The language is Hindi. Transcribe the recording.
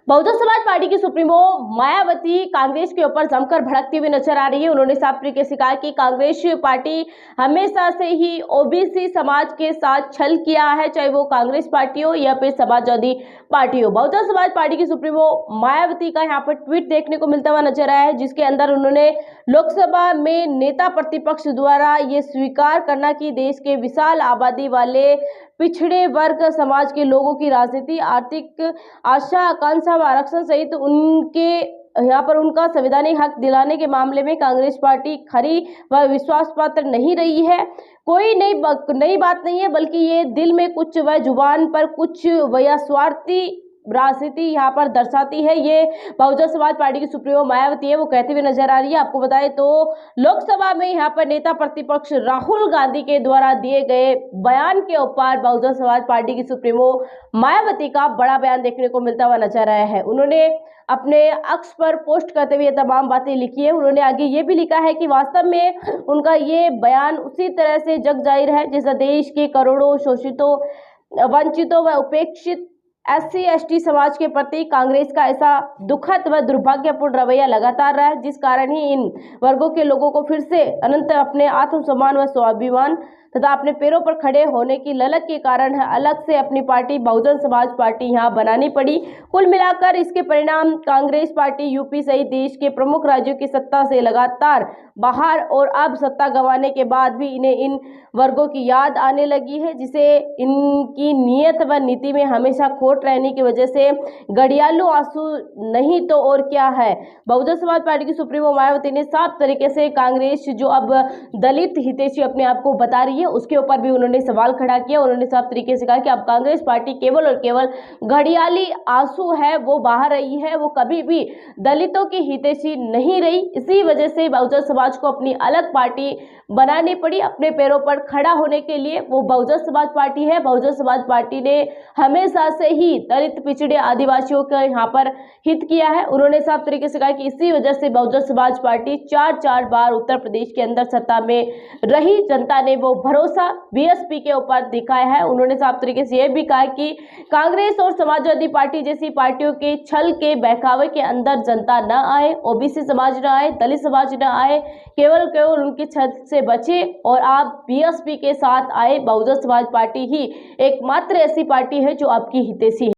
बहुजन समाज पार्टी की सुप्रीमो मायावती कांग्रेस के ऊपर जमकर भड़कती हुई नजर आ रही है। उन्होंने साफ तरीके से कहा कि कांग्रेस पार्टी हमेशा से ही ओबीसी समाज के साथ छल किया है, चाहे वो कांग्रेस पार्टी हो या फिर समाजवादी पार्टी हो। बहुजन समाज पार्टी की सुप्रीमो मायावती का यहाँ पर ट्वीट देखने को मिलता हुआ नजर आया है, जिसके अंदर उन्होंने लोकसभा में नेता प्रतिपक्ष द्वारा ये स्वीकार करना कि देश के विशाल आबादी वाले पिछड़े वर्ग समाज के लोगों की राजनीति, आर्थिक आशा आकांक्षा व आरक्षण सहित उनके यहाँ पर उनका संवैधानिक हक दिलाने के मामले में कांग्रेस पार्टी खरी व विश्वास पात्र नहीं रही है। कोई नई बात नहीं है, बल्कि ये दिल में कुछ व जुबान पर कुछ व या स्वार्थी राजनीति यहाँ पर दर्शाती है। ये बहुजन समाज पार्टी की सुप्रीमो मायावती है, वो कहते हुए नजर आ रही है। आपको बताएं तो लोकसभा में यहाँ पर नेता प्रतिपक्ष राहुल गांधी के द्वारा दिए गए बयान के ऊपर बहुजन समाज पार्टी की सुप्रीमो मायावती का बड़ा बयान देखने को मिलता हुआ नजर आया है। उन्होंने अपने अक्स पर पोस्ट करते हुए तमाम बातें लिखी है। उन्होंने आगे ये भी लिखा है कि वास्तव में उनका ये बयान उसी तरह से जग जाहिर है जैसा देश के करोड़ों शोषितों, वंचितों व उपेक्षित SC ST समाज के प्रति कांग्रेस का ऐसा दुखद व दुर्भाग्यपूर्ण रवैया लगातार रहा है, जिस कारण ही इन वर्गों के लोगों को फिर से अनंत अपने आत्मसम्मान व स्वाभिमान तथा अपने पैरों पर खड़े होने की ललक के कारण अलग से अपनी पार्टी बहुजन समाज पार्टी यहाँ बनानी पड़ी। कुल मिलाकर इसके परिणाम कांग्रेस पार्टी यूपी सहित देश के प्रमुख राज्यों की सत्ता से लगातार बाहर और अब सत्ता गंवाने के बाद भी इन्हें इन वर्गों की याद आने लगी है, जिसे इनकी नीयत व नीति में हमेशा खोट रहने की वजह से घड़ियालू आंसू नहीं तो और क्या है। बहुजन समाज पार्टी की सुप्रीमो मायावती ने साफ तरीके से कांग्रेस जो अब दलित हितैषी अपने आप को बता रही है, उसके ऊपर भी उन्होंने सवाल खड़ा किया। उन्होंने साफ तरीके से कहा कि अब कांग्रेस पार्टी केवल और केवल घड़ियाली आंसू है, वो बहा रही है, वो कभी भी दलितों की हितैषी नहीं रही। इसी वजह से बहुजन समाज को अपनी अलग पार्टी बनानी पड़ी। अपने पैरों पर खड़ा होने के लिए वो बहुजन समाज पार्टी है। बहुजन समाज पार्टी ने हमेशा से ही दलित, पिछड़े, आदिवासियों का यहाँ पर हित किया है। उन्होंने साफ तरीके से कहा कि इसी वजह से बहुजन समाज पार्टी चार बार उत्तर प्रदेश के अंदर सत्ता में रही। जनता ने वो भरोसा बीएसपी के ऊपर दिखाया है। उन्होंने साफ तरीके से यह भी कहा कि कांग्रेस और समाजवादी पार्टी जैसी पार्टियों के छल के बहकावे के अंदर जनता न आए, ओबीसी समाज न आए, दलित समाज न आए, केवल उनकी छल से बचे और आप बीएसपी के साथ आए। बहुजन समाज पार्टी ही एकमात्र ऐसी पार्टी है जो आपकी हितैषी है।